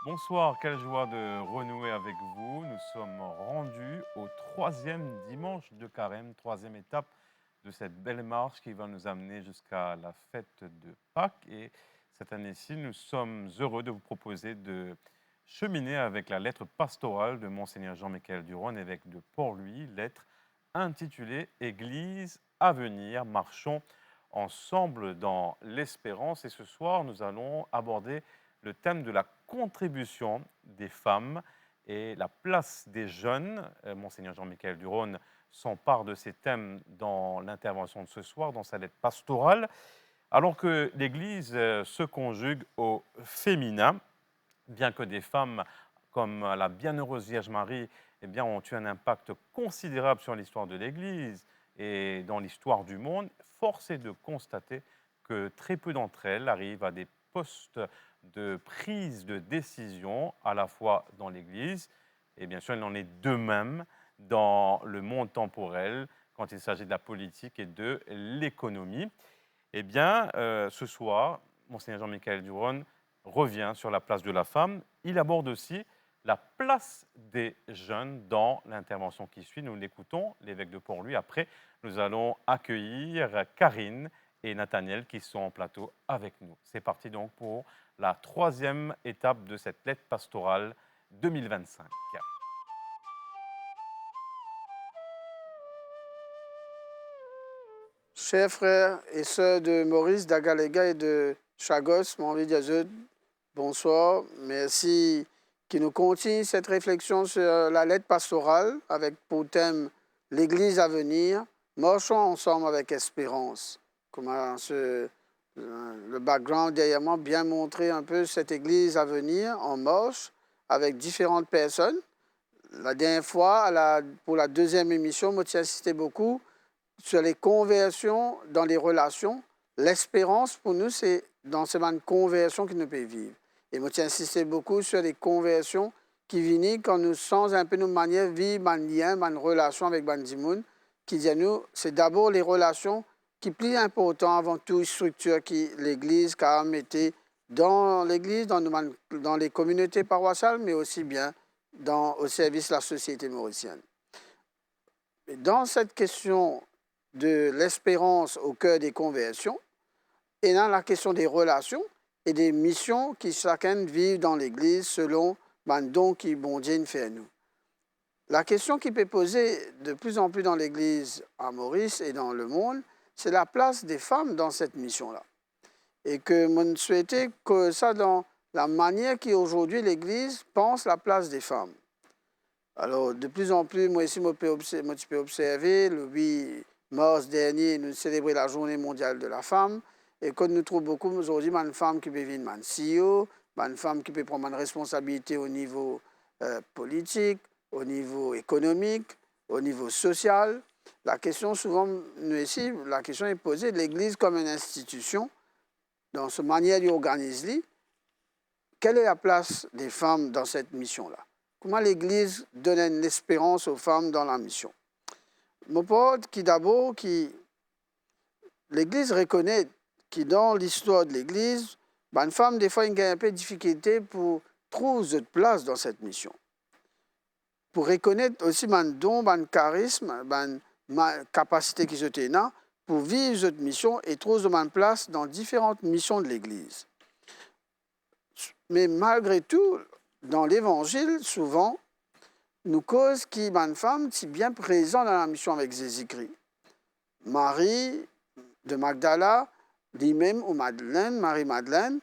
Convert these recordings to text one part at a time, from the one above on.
Bonsoir, quelle joie de renouer avec vous. Nous sommes rendus au troisième dimanche de Carême, troisième étape de cette belle marche qui va nous amener jusqu'à la fête de Pâques. Et cette année-ci, nous sommes heureux de vous proposer de cheminer avec la lettre pastorale de Monseigneur Jean-Michel Duron, évêque de Port-Louis, lettre intitulée Église à venir. Marchons ensemble dans l'espérance. Et ce soir, nous allons aborder le thème de la contribution des femmes et la place des jeunes. Monseigneur Jean-Michel Duron s'empare de ces thèmes dans l'intervention de ce soir, dans sa lettre pastorale, alors que l'Église se conjugue au féminin, bien que des femmes comme la Bienheureuse Vierge Marie ont eu un impact considérable sur l'histoire de l'Église et dans l'histoire du monde, force est de constater que très peu d'entre elles arrivent à des postes de prise de décision, à la fois dans l'Église, et bien sûr, il en est de même dans le monde temporel, quand il s'agit de la politique et de l'économie. Ce soir, Monseigneur Jean-Michel Duron revient sur la place de la femme. Il aborde aussi la place des jeunes dans l'intervention qui suit. Nous l'écoutons, l'évêque de Port-Louis. Après, nous allons accueillir Karine et Nathaniel qui sont en plateau avec nous. C'est parti donc pour la troisième étape de cette lettre pastorale 2025. Chers frères et sœurs de Maurice, d'Agalega et de Chagos, mon envie de dire bonsoir. Merci qui nous continue cette réflexion sur la lettre pastorale avec pour thème l'Église à venir. Marchons ensemble avec espérance. Comment le background derrière moi bien montrer un peu cette Église à venir en marche avec différentes personnes. La dernière fois, pour la deuxième émission, moi, j'ai insisté beaucoup sur les conversions dans les relations. L'espérance, pour nous, c'est dans ces conversions qui nous peut vivre. Et moi, j'ai insisté beaucoup sur les conversions qui viennent quand nous sens un peu nos manières de vivre, un lien, une relation avec Bandimoun, qui dit à nous, c'est d'abord les relations qui sont plus importantes avant toute structure qui l'Église a mis dans l'Église, dans les communautés paroissiales, mais aussi bien au service de la société mauricienne. Et dans cette question de l'espérance au cœur des conversions, et dans la question des relations et des missions qui chacun vit dans l'Église selon le don qui bon Dieu fait à nous. La question qui peut poser de plus en plus dans l'Église à Maurice et dans le monde, c'est la place des femmes dans cette mission-là. Et que je souhaitais que ça dans la manière qu'aujourd'hui l'Église pense la place des femmes. Alors, de plus en plus, moi ici, je peux observer, le 8 mars dernier, nous célébrons la journée mondiale de la femme. Et quand nous trouvons beaucoup aujourd'hui, une femme qui peut venir un CEO, une femme qui peut prendre une responsabilité au niveau politique, au niveau économique, au niveau social. La question souvent, nous ici, la question est posée, l'Église comme une institution, dans ce manière d'organiser, quelle est la place des femmes dans cette mission-là? Comment l'Église donne une espérance aux femmes dans la mission? Mon pote, l'Église reconnaît que dans l'histoire de l'Église, une femme, des fois, il y a un peu de difficulté pour trouver cette place dans cette mission. Pour reconnaître aussi mon don, mon charisme, ma capacité qui je là pour vivre cette mission et trouver ma place dans différentes missions de l'Église. Mais malgré tout, dans l'Évangile, souvent, nous cause qu'une femme est bien présente dans la mission avec Jésus-Christ. Marie de Magdala, lui-même, ou Madeleine, Marie-Madeleine,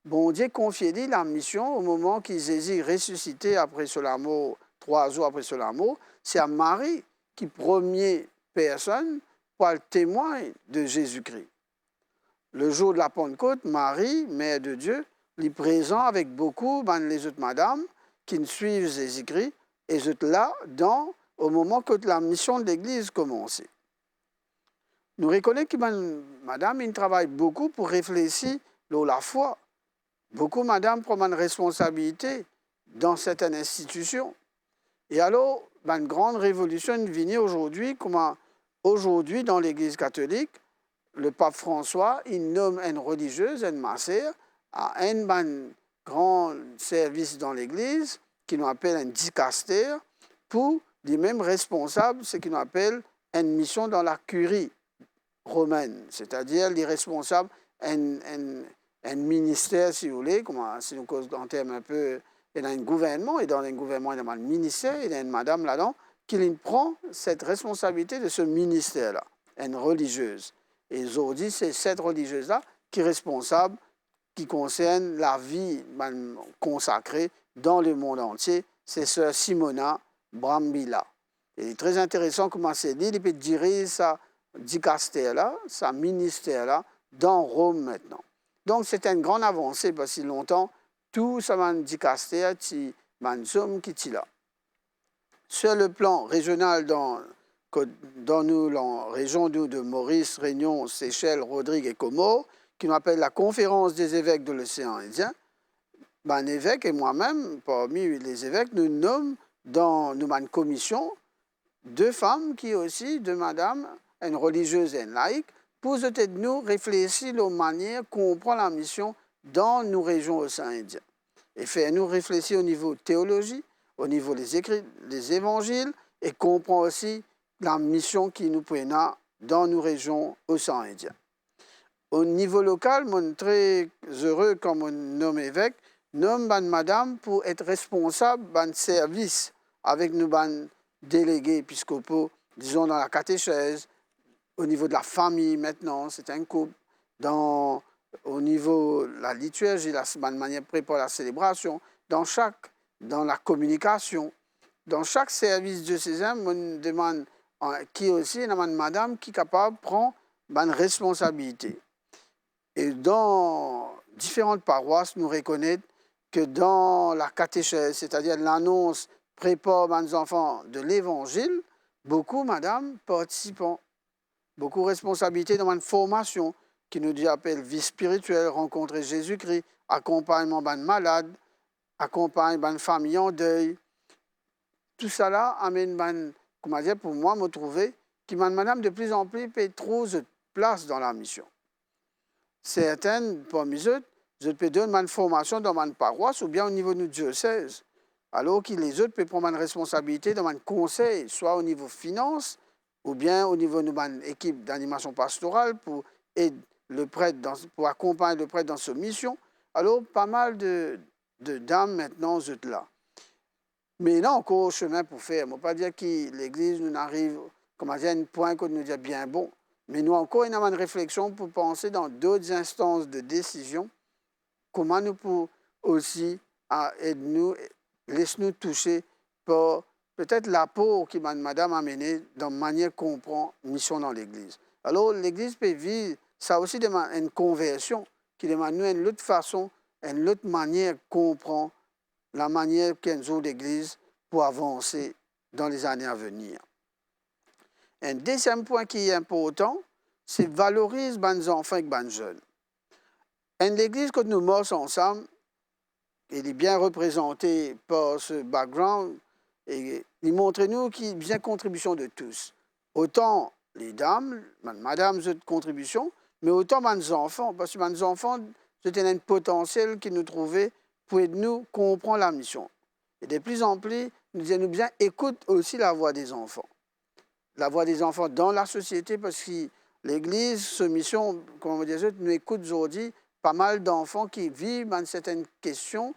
bon Dieu confiait la mission au moment que Jésus ressuscité après cela mort, 3 jours après cela mort. C'est à Marie qui première personne pour le témoin de Jésus-Christ. Le jour de la Pentecôte, Marie, Mère de Dieu, est présente avec beaucoup les autres madames qui suivent Jésus-Christ et sont là au moment que la mission de l'Église commençait. Nous reconnaissons que madame travaille beaucoup pour réfléchir sur la foi. Beaucoup madame prennent une responsabilité dans certaines institutions. Et alors, une grande révolution vient aujourd'hui, comment aujourd'hui dans l'Église catholique, le pape François, il nomme une religieuse, une masseur, à une grand service dans l'Église, qui nous appelle un dicaster, pour les mêmes responsables, ce qu'on appelle une mission dans la curie romaine, c'est-à-dire les responsables, un ministère, si vous voulez, si nous causons en termes un peu, il y a un gouvernement, et dans un gouvernement, il y a un ministère, il y a une madame là-dedans, qui prend cette responsabilité de ce ministère-là, une religieuse. Et aujourd'hui, c'est cette religieuse-là qui est responsable, qui concerne la vie consacrée dans le monde entier, c'est sœur Simona Brambilla. Il est très intéressant comment c'est dit, il peut diriger sa dicaster-là, sa ministère-là, dans Rome maintenant. Donc c'est une grande avancée parce que longtemps, tout ça m'a dicaster, qui est là. Sur le plan régional, dans nous, la région de Maurice, Réunion, Seychelles, Rodrigue et Comores, qui nous appelle la conférence des évêques de l'océan Indien, un évêque et moi-même, parmi les évêques, nous nommons dans une commission 2 femmes qui aussi, 2 madames, une religieuse et une laïque, pour nous réfléchir aux manières qu'on prend la mission dans nos régions océan Indien. Et faire nous réfléchir au niveau théologie, au niveau des écrits, des évangiles, et comprendre aussi la mission qui nous prend dans nos régions océan Indien. Au niveau local, je suis très heureux comme mon nomme évêque, nomme madame pour être responsable d'un service avec nos délégués épiscopaux, disons dans la catéchèse, au niveau de la famille maintenant, c'est un couple, au niveau de la liturgie, la manière de préparer la célébration, dans la communication, dans chaque service diocésain, on demande qui aussi une madame qui est capable de prendre une responsabilité. Et dans différentes paroisses, nous reconnaissons que dans la catéchèse, c'est-à-dire l'annonce prépare les enfants de l'évangile, beaucoup, madame, participent, beaucoup de responsabilités dans une formation qui nous appelle vie spirituelle, rencontrer Jésus-Christ, accompagnement de malades, accompagnement de famille en deuil. Tout ça là amène, comment dire, pour moi, me trouver que madame de plus en plus paye trop de place dans la mission. Certaines, parmi eux, je peux donner une formation dans ma paroisse ou bien au niveau de notre diocèse, alors que les autres peuvent prendre une responsabilité dans un conseil, soit au niveau finance ou bien au niveau de notre équipe d'animation pastorale pour aider le prêtre, pour accompagner le prêtre dans sa mission. Alors, pas mal de dames maintenant, eux là. Mais là encore, chemin pour faire. Je ne veux pas dire que l'Église nous arrive, comment dire, à un point qu'on nous dit bien bon. Mais nous encore, il y a une réflexion pour penser dans d'autres instances de décision, comment nous pouvons aussi aider-nous, laisse-nous toucher par peut-être l'apport que madame a mené dans la manière qu'on prend mission dans l'Église. Alors l'Église peut vivre, ça aussi demande une conversion qui demande nous une autre façon, une autre manière qu'on prend la manière qu'elle a l'Église pour avancer dans les années à venir. Un deuxième point qui est important, c'est valoriser les enfants et les jeunes. L'Église, quand nous marchons ensemble, elle est bien représentée par ce background et il montre-nous qu'il y a une bien contribution de tous. Autant les dames, madame, de contribution, mais autant les enfants, parce que les enfants, c'est un potentiel qui nous trouvait pour nous comprendre la mission. Et de plus en plus, nous disons bien, écoute aussi la voix des enfants. La voix des enfants dans la société, parce que l'Église, sa mission, comme on dit, nous écoute aujourd'hui pas mal d'enfants qui vivent dans certaines questions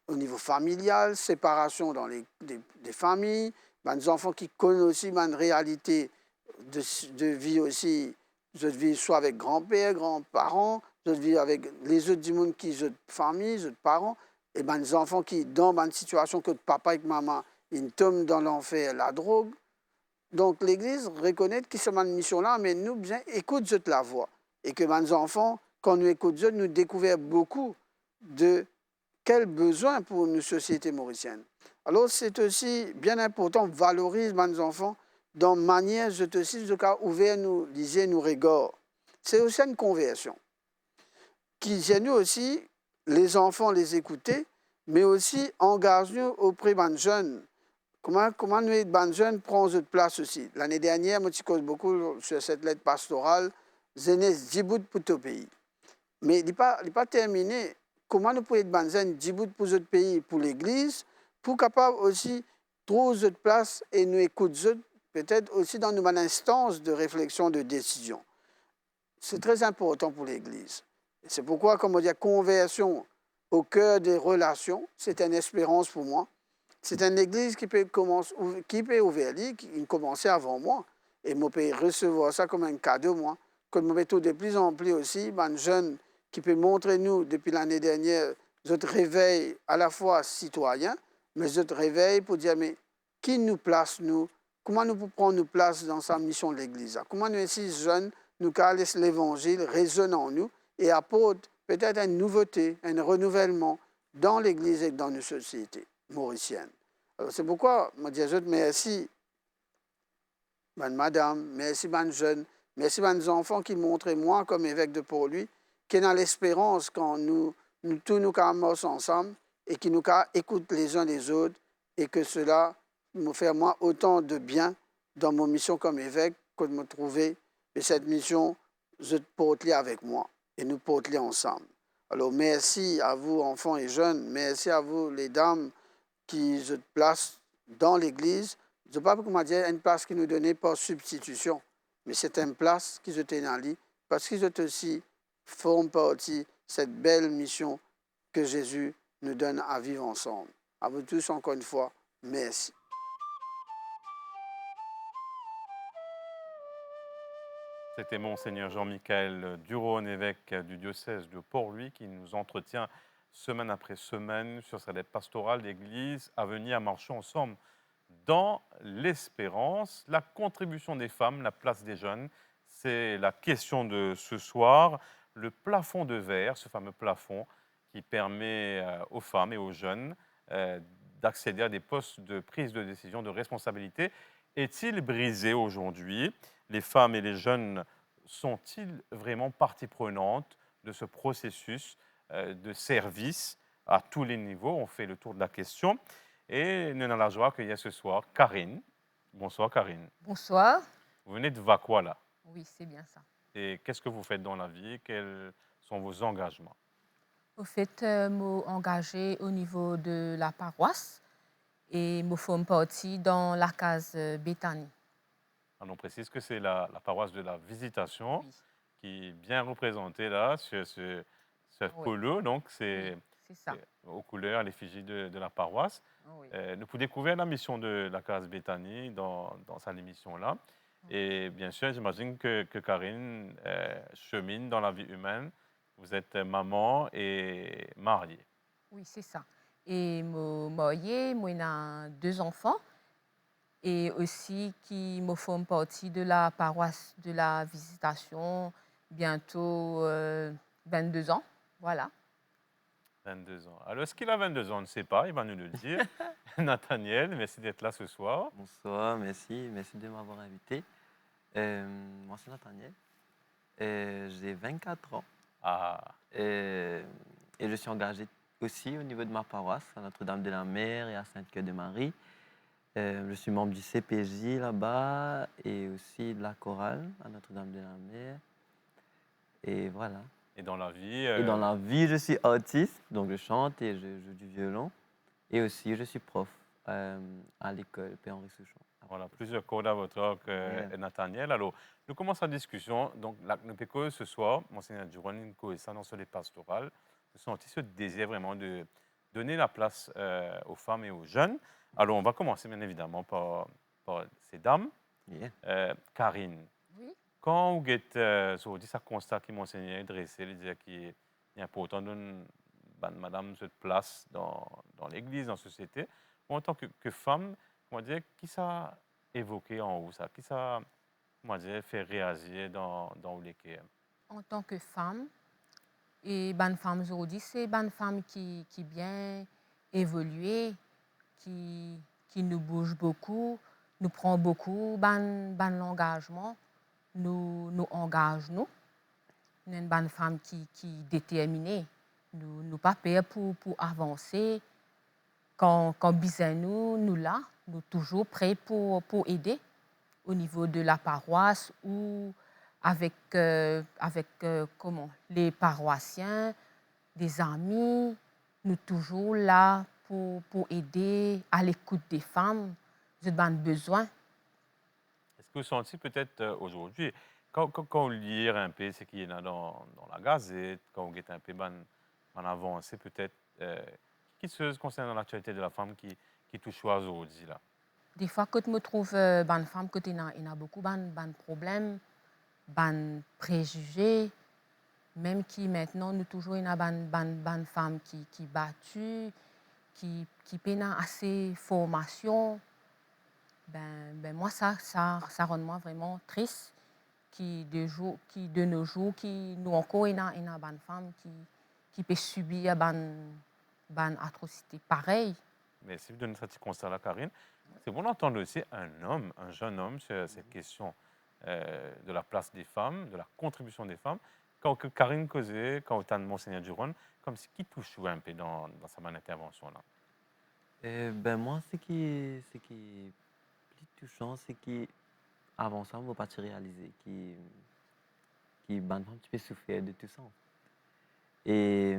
au niveau familial, séparation dans des familles, des enfants qui connaissent aussi une réalité de vie aussi, de vie soit avec grand-père, grands-parents, de vie avec les autres du monde qui sont familles, les autres parents, et des enfants qui, dans une situation que papa et maman, ils tombent dans l'enfer, la drogue. Donc l'Église reconnaît que cette mission-là, mais nous, bien, écoute la voix. Et que mes enfants, quand nous écoutons, nous découvrons beaucoup de quels besoins pour une société mauricienne. Alors c'est aussi bien important de valoriser mes enfants dans la manière de aussi de cas ouvert nous liser nous regards. C'est aussi une conversion. Qui vient nous aussi, les enfants les écouter, mais aussi engager-nous auprès des jeunes. Comment nous, les jeunes, prennent notre place aussi. L'année dernière, moi, je cause beaucoup sur cette lettre pastorale, Zénès Djibout pour tout pays. Mais il n'est pas terminé. comment nous pouvons être banzen, 10 bouts pour notre pays, pour l'Église, pour capable aussi trouver notre place et nous écouter peut-être aussi dans une instance de réflexion, de décision. C'est très important pour l'Église. C'est pourquoi, comme on dit, conversion au cœur des relations, c'est une espérance pour moi. C'est une Église qui peut ouvrir, qui commencer avant moi. Et moi, peux recevoir ça comme un cadeau, moi. Comme je trouve de plus en plus aussi, ben, jeunes qui peut montrer nous, depuis l'année dernière, notre réveil à la fois citoyen, mais notre réveil pour dire, mais qui nous place, nous, comment nous pouvons prendre nos places dans sa mission de l'Église? Comment nous, ainsi jeunes, nous laisse l'Évangile résonne en nous et apporte peut-être une nouveauté, un renouvellement dans l'Église et dans nos sociétés mauriciennes. Alors c'est pourquoi, je dis merci, madame, merci, jeune, merci, les enfants qui montrent moi comme évêque de Port-Louis, qui est dans l'espérance quand nous tous nous commençons ensemble et qui nous écoutent les uns les autres et que cela me fait moi autant de bien dans mon mission comme évêque que de me trouver et cette mission, je porte-les avec moi et nous porte-les ensemble. Alors merci à vous enfants et jeunes, merci à vous les dames qui se placent dans l'Église. Je ne sais pas comment dire une place qui nous donnait par substitution, mais c'est une place qui se tenait en lit parce qu'ils aussi forment partie de cette belle mission que Jésus nous donne à vivre ensemble. À vous tous, encore une fois, merci. C'était Monseigneur Jean-Michel Duron, évêque du diocèse de Port-Louis, qui nous entretient semaine après semaine sur cette lettre pastorale d'Église à venir à marcher ensemble dans l'espérance. La contribution des femmes, la place des jeunes, c'est la question de ce soir. Le plafond de verre, ce fameux plafond qui permet aux femmes et aux jeunes d'accéder à des postes de prise de décision, de responsabilité, est-il brisé aujourd'hui? Les femmes et les jeunes sont-ils vraiment partie prenante de ce processus de service à tous les niveaux? On fait le tour de la question. Et nous avons la joie qu'il y a ce soir Karine. Bonsoir Karine. Bonsoir. Vous venez de Vakwala. Oui, c'est bien ça. Et qu'est-ce que vous faites dans la vie? Quels sont vos engagements? Au fait, je engagé au niveau de la paroisse et je fais partie dans la case Béthanie. Alors, on précise que c'est la paroisse de la Visitation Oui. qui est bien représentée là sur ce polo. Donc, c'est aux couleurs, à l'effigie de la paroisse. Oui. Nous pouvons découvrir la mission de la case Béthanie dans cette émission-là. Et bien sûr, j'imagine que Karine chemine dans la vie humaine. Vous êtes maman et mariée. Oui, c'est ça. Et moi, mariée, moi, j'ai 2 enfants. Et aussi qui me font partie de la paroisse de la Visitation, bientôt 22 ans. Voilà. 22 ans. Alors, est-ce qu'il a 22 ans? On ne sait pas, il va nous le dire. Nathaniel, merci d'être là ce soir. Bonsoir, merci de m'avoir invité. Moi, c'est Nathaniel. J'ai 24 ans. Ah. Et je suis engagé aussi au niveau de ma paroisse, à Notre-Dame-de-la-Mer et à Sainte-Cœur-de-Marie. Je suis membre du CPJ là-bas et aussi de la chorale à Notre-Dame-de-la-Mer. Et voilà. Et dans la vie Et dans la vie, je suis artiste, donc je chante et je joue du violon. Et aussi, je suis prof à l'école Père-Henri Souchon. Voilà, plusieurs collaborateurs que Nathaniel. Alors, nous commençons la discussion. Donc, nous pécons ce soir, Monseigneur Duron, et ça dans les pastorales. Nous senti ce désir vraiment de donner la place aux femmes et aux jeunes. Alors, on va commencer bien évidemment par ces dames. Karine, oui. Quand vous êtes dit ça constat qui Monseigneur dressé, il dit qu'il est important de madame cette place dans l'église, dans la société. En tant que femme, qui ça évoqué en vous, ça? Qui ça fait réagir dans les cœurs? En tant que femme, et bonne femme aujourd'hui, c'est bonne femme qui bien évolué, qui nous bouge beaucoup, nous prend beaucoup, ban l'engagement, nous engage nous. Nous une bonne femme qui déterminée, nous pas peur pour avancer. Quand besoin nous là, nous toujours prêts pour aider au niveau de la paroisse ou avec les paroissiens des amis, nous toujours là pour aider, à l'écoute des femmes, j'ai besoin. Est-ce que vous sentez peut-être aujourd'hui, quand vous lire un peu ce qui est là dans la gazette, quand vous êtes un peu en avancé peut-être, qui se concerne l'actualité de la femme qui touche aujourd'hui là? Des fois, quand je me trouve une femme, quand il y a beaucoup de problèmes, de préjugés, même qui maintenant, nous toujours une ban femme qui battue, qui peine assez formation, moi, ça rend moi vraiment triste qui de nos jours, qui nous encore une ban femme qui peut subir ban atrocité pareille. Merci de nous cette constat-là, Karine. C'est bon d'entendre aussi un jeune homme, sur cette question de la place des femmes, de la contribution des femmes. Quand que Karine causait, quand autant de Monseigneur Duron, comme ce qui touche un peu dans sa intervention là. Moi, ce qui est plus touchant, c'est qu'avant ça, je n'ai pas réalisé qui ben, un petit peu souffert de tout ça. Et,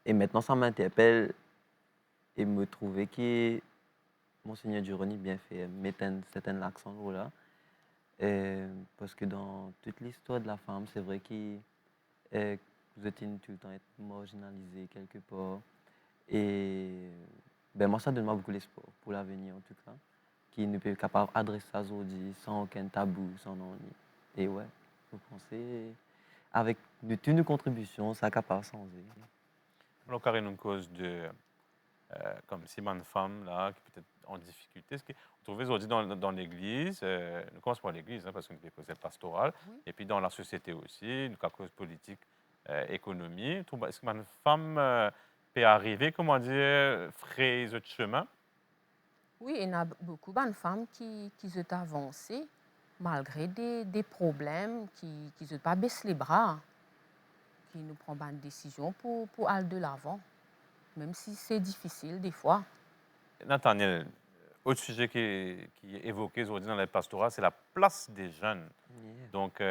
et maintenant, ça m'interpelle et me trouver que Monseigneur Duroni bien fait, mettre un certain accent là. Parce que dans toute l'histoire de la femme, c'est vrai que vous êtes tout le temps être marginalisé quelque part. Et moi, ça donne moi beaucoup d'espoir pour l'avenir en tout cas. Qui ne peut être capable d'adresser ça aujourd'hui sans aucun tabou, sans ennui. Et ouais, vous pensez, avec de toutes nos contributions, ça est capable de changer. Alors, Karine, une cause de, comme si une femme là, qui peut être en difficulté, ce qu'on trouve aujourd'hui dans l'Église, nous commençons par l'Église, parce qu'on est cause pastorale, et puis dans la société aussi, nous cause politique, économie. Est-ce qu'une femme peut arriver, comment dire, frayer ce chemin? Oui, il y a beaucoup de femmes qui sont avancées malgré des problèmes, qui ne pas baissent les bras, qui nous prennent une décision pour aller de l'avant, même si c'est difficile des fois. Nathaniel, autre sujet qui est évoqué aujourd'hui dans la pastorale, c'est la place des jeunes. Yeah. Donc,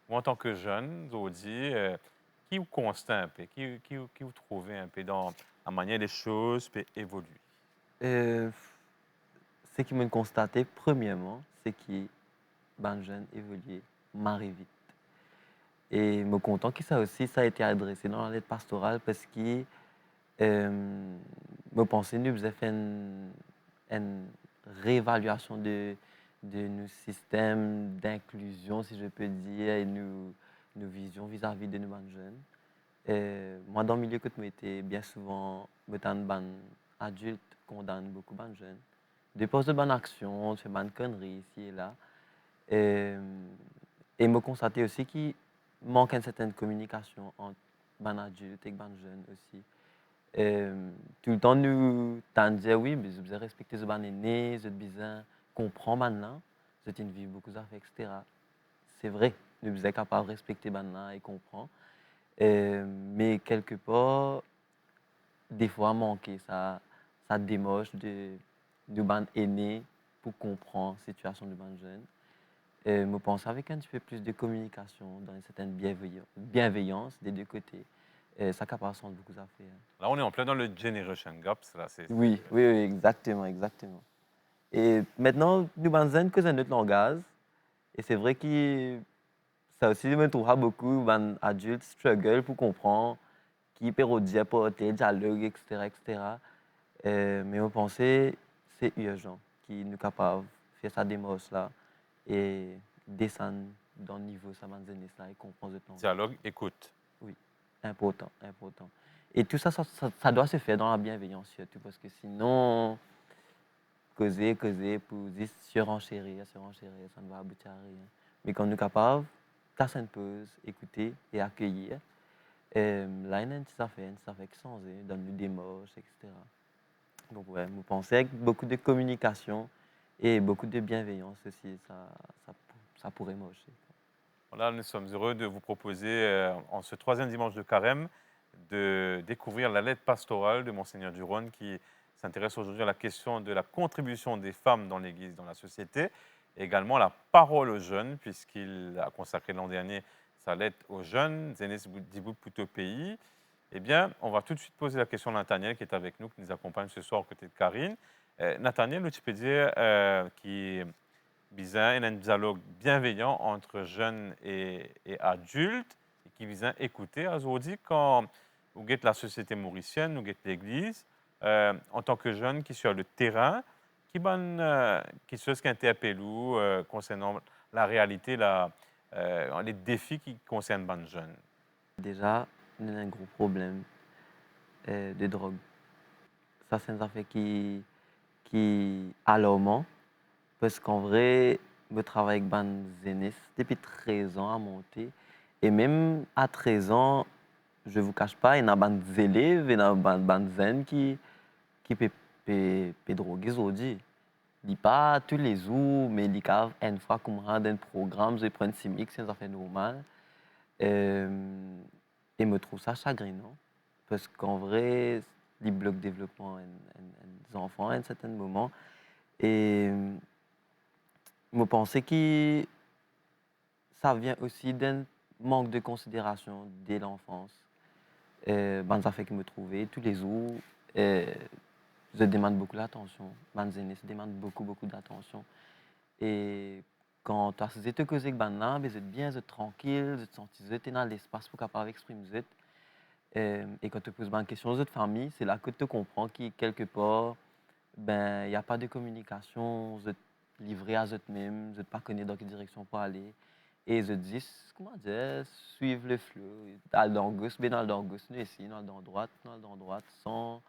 vous, en tant que jeune, aujourd'hui, qui vous constate un peu, qui vous trouvez un peu dans la manière des choses peut évoluer? Ce qui me constaté, premièrement, c'est que ben jeune évoluer, m'arrive vite. Et me content que ça aussi, ça a été adressé dans la lettre pastorale parce que me pensais nous faisait faire une réévaluation de nos systèmes d'inclusion, si je peux dire, et nos visions vis-à-vis de nos jeunes. Moi, dans le milieu que je m'étais bien souvent, me ban adulte condamne beaucoup de jeunes. Dépose de bonnes actions, fait bonnes conneries ici et là. Et me constater aussi qu'il manque une certaine communication entre les adultes et les jeunes aussi. Tout le temps, nous dire oui, mais je dois respecter les aînés, je dois comprendre maintenant, je dois vivre beaucoup d'affaires, etc. C'est vrai, nous sommes capables de respecter maintenant et comprendre. Mais quelque part, des fois, manquer, ça démoche de bande aînés pour comprendre la situation de bande jeune. Je pense avec un petit peu plus de communication, dans une certaine bienveillance des deux côtés, ça capable de beaucoup d'affaires. Là, on est en plein dans le Generation Gap. Là, Oui, oui, oui, exactement, exactement. Et maintenant, nous avons que c'est notre langage. Et c'est vrai que ça aussi me trouvera beaucoup d'adultes struggle pour comprendre qui parodie, apporter, dialogue, etc. etc. Mais on pensait c'est urgent qui nous capable de faire sa démarche là et descendre dans le niveau ça là et comprendre le temps. Dialogue, écoute. Oui, important, important. Et tout ça, ça doit se faire dans la bienveillance surtout parce que sinon, causer pour juste surenchérir, ça ne va aboutir à rien. Mais quand nous sommes capables, casser une pause, écouter et accueillir, là, il y a une petite affaire qui change dans nos démarches, etc. Donc, ouais, vous pensez avec beaucoup de communication et beaucoup de bienveillance aussi, ça pourrait marcher. Voilà, nous sommes heureux de vous proposer, en ce troisième dimanche de Carême, de découvrir la lettre pastorale de Monseigneur Duron qui s'intéresse aujourd'hui à la question de la contribution des femmes dans l'Église, dans la société, et également la parole aux jeunes, puisqu'il a consacré l'an dernier sa lettre aux jeunes, Zénis Dibout Pouto Pays. Eh bien, on va tout de suite poser la question à Nathaniel qui est avec nous, qui nous accompagne ce soir aux côtés de Karine. Nathaniel, tu peux dire qui vise un dialogue bienveillant entre jeunes et adultes et qui vise à écouter aujourd'hui quand vous êtes la société mauricienne, vous êtes l'Église, en tant que jeune qui sur le terrain, qui se ce qu'interpelle concernant la réalité, les défis qui concernent les jeunes. Déjà, on a un gros problème de drogue. Ça, c'est une affaire qui est alarmant parce qu'en vrai, je travaille avec ban Zénis depuis 13 ans à monter. Et même à 13 ans, je ne vous cache pas, il y a des élèves, il y a des zen qui peuvent droguer aujourd'hui. Il n'y a pas tous les jours, mais il y a une fois qu'on rend un programme, je prends un chimique, c'est une affaire normale. Et me trouve ça chagrinant. Parce qu'en vrai, il bloque le développement des enfants à un certain moment. Et je pensais que ça vient aussi d'un manque de considération dès l'enfance. Ça fait que me trouver tous les jours, je demande beaucoup d'attention. Les aînés se demandent beaucoup d'attention. Et quand tu as cette cause avec Banna, vous êtes bien, vous êtes tranquille, vous êtes senti, vous êtes dans l'espace pour capable exprimer vous êtes. Et quand tu poses une question aux autres familles, c'est là que tu comprends que quelque part, ben, il n'y a pas de communication, vous êtes livré à eux-mêmes, vous n'êtes pas connu dans quelle direction pour aller. Et ils se disent, comment dire, suivre le flot, aller dans le gauche, bien dans le gauche, nous ici, dans le droite, sans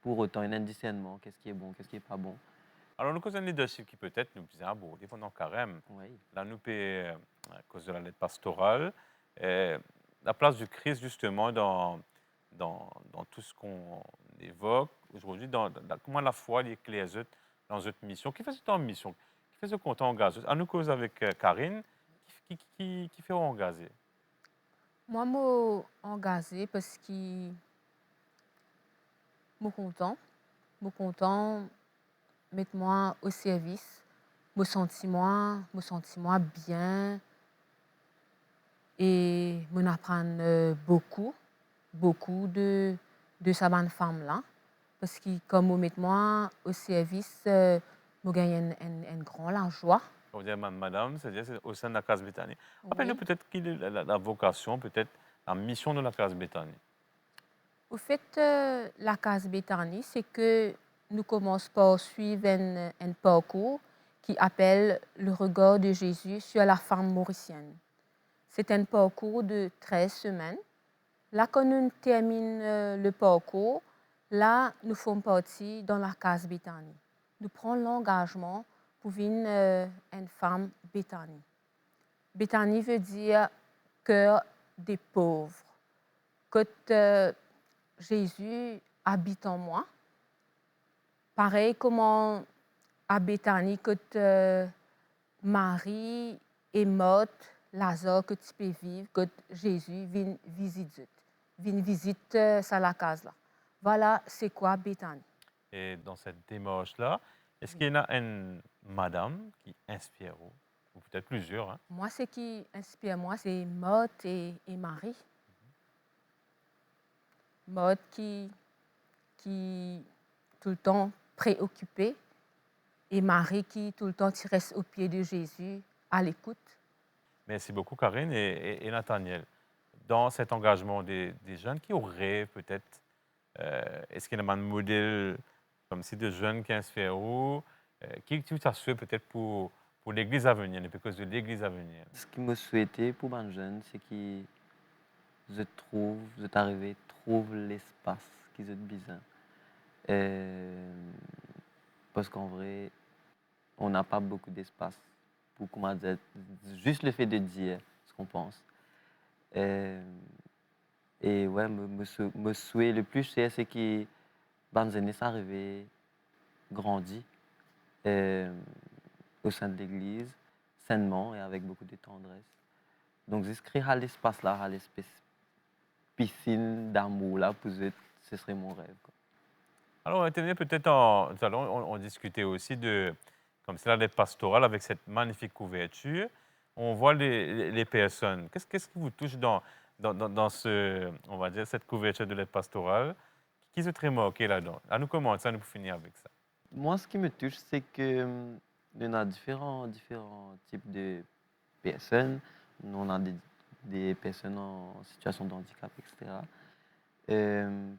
pour autant un discernement, qu'est-ce qui est bon, qu'est-ce qui n'est pas bon. Alors, nous causons un leadership qui peut-être nous a abordé pendant carême. Oui. Là, nous à cause de la lettre pastorale, la place du Christ, justement, dans tout ce qu'on évoque aujourd'hui, comment la foi est clé dans cette mission. Qui fait cette mission? Qui fait ce compte engagé? À nous cause avec Karine, qui fait engager? Moi, je suis engagée parce que je suis content. Je suis content de mettre moi au service. Je me sens moi bien. Et je apprends beaucoup de cette bonne femme-là. Parce que comme je mets moi au service, je gagne une grande joie. On va dire madame, c'est-à-dire c'est au sein de la case Béthanie. Oui. Rappelle-nous peut-être quelle est la vocation, peut-être la mission de la case Béthanie. Au fait, la case Béthanie, c'est que nous commençons par suivre un parcours qui appelle le regard de Jésus sur la femme mauricienne. C'est un parcours de 13 semaines. Là, quand nous terminons le parcours, là, nous faisons partie dans la case Béthanie. Nous prenons l'engagement pour devenir une femme Béthanie. Béthanie veut dire cœur des pauvres. Quand Jésus habite en moi, pareil comme à Béthanie, quand Marie est morte, Lazare que tu peux vivre, quand Jésus vient visiter la case là. Voilà, c'est quoi Béthanie. Et dans cette démarche-là, est-ce qu'il y a une madame qui inspire, ou peut-être plusieurs, hein? Moi, ce qui inspire moi, c'est Maud et Marie. Maud qui tout le temps préoccupée et Marie qui tout le temps qui reste au pied de Jésus à l'écoute. Merci beaucoup, Karine et Nathaniel. Dans cet engagement des jeunes qui auraient peut-être, est-ce qu'il y a un modèle comme si de jeunes qui inspirent, qui tu t'assures peut-être pour l'Église à venir, quelque chose de l'Église à venir? Ce que je souhaitais pour les jeunes, c'est qu'ils arrivent à trouver l'espace qu'ils ont besoin. Parce qu'en vrai, on n'a pas beaucoup d'espace pour, comment dire, juste le fait de dire ce qu'on pense. Et ouais, me souhait le plus, c'est que Banzenis arrive grandi au sein de l'Église, sainement et avec beaucoup de tendresse. Donc, j'inscrire à l'espace là, à l'espèce piscine d'amour là, pour eux, ce serait mon rêve, quoi. Alors, on va terminer peut-être tout à l'heure, on discutait aussi de, comme c'est la lettre pastorale avec cette magnifique couverture. On voit les personnes. Qu'est-ce qui vous touche dans dans on va dire, cette couverture de l'aide pastorale, qui se très marqué là-dedans? À nous commencer, à nous finir avec ça. Moi, ce qui me touche, c'est que il y en a différents types de personnes. On a des personnes en situation de handicap, etc.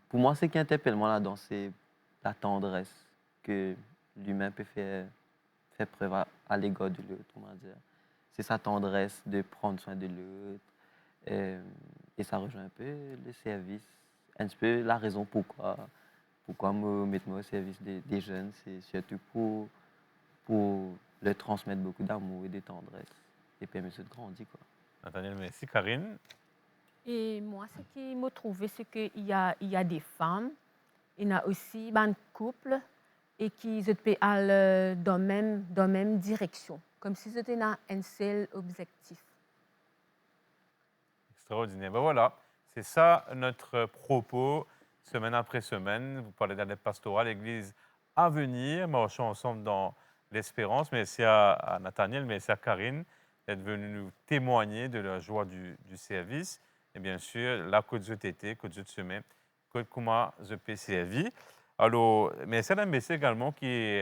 Pour moi, ce qui interpelle moi là-dedans, c'est la tendresse que l'humain peut faire preuve à l'égard de l'autre, on va dire. C'est sa tendresse de prendre soin de l'autre. Et ça rejoint un peu le service, un petit peu la raison pourquoi me mettre moi au service des jeunes, c'est surtout pour leur transmettre beaucoup d'amour et de tendresse et permettre de grandir, quoi. Nathaniel, merci. Karine? Et moi, ce qui m'a trouvé, c'est qu'il y a des femmes, il y a aussi des couples et qui peuvent aller dans la même direction, comme si c'était un seul objectif. Extraordinaire. Ben voilà, c'est ça notre propos, semaine après semaine. Vous parlez de la lettre pastorale, Église à venir, marchons ensemble dans l'espérance. Merci à Nathaniel, merci à Karine d'être venue nous témoigner de la joie du service. Et bien sûr, la Côte de TT, Côte de Semaine, Côte Kuma, The PCRV. Alors, merci à l'MBC également qui,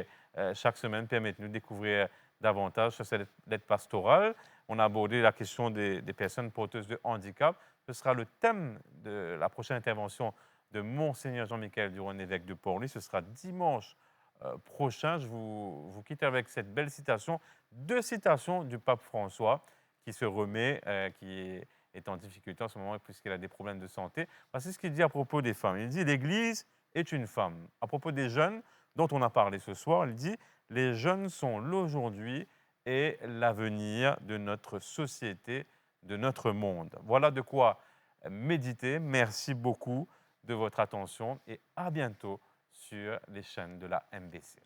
chaque semaine, permet de nous découvrir davantage sur cette lettre pastorale. On a abordé la question des personnes porteuses de handicap. Ce sera le thème de la prochaine intervention de Monseigneur Jean-Michel Duron, évêque de Port-Louis. Ce sera dimanche prochain. Je vous quitte avec cette belle citation, 2 citations du pape François qui se remet, qui est en difficulté en ce moment puisqu'il a des problèmes de santé. Voici ce qu'il dit à propos des femmes. Il dit « L'Église est une femme ». À propos des jeunes dont on a parlé ce soir, il dit « Les jeunes sont l'aujourd'hui et l'avenir de notre société, de notre monde ». Voilà de quoi méditer. Merci beaucoup de votre attention et à bientôt sur les chaînes de la MBC.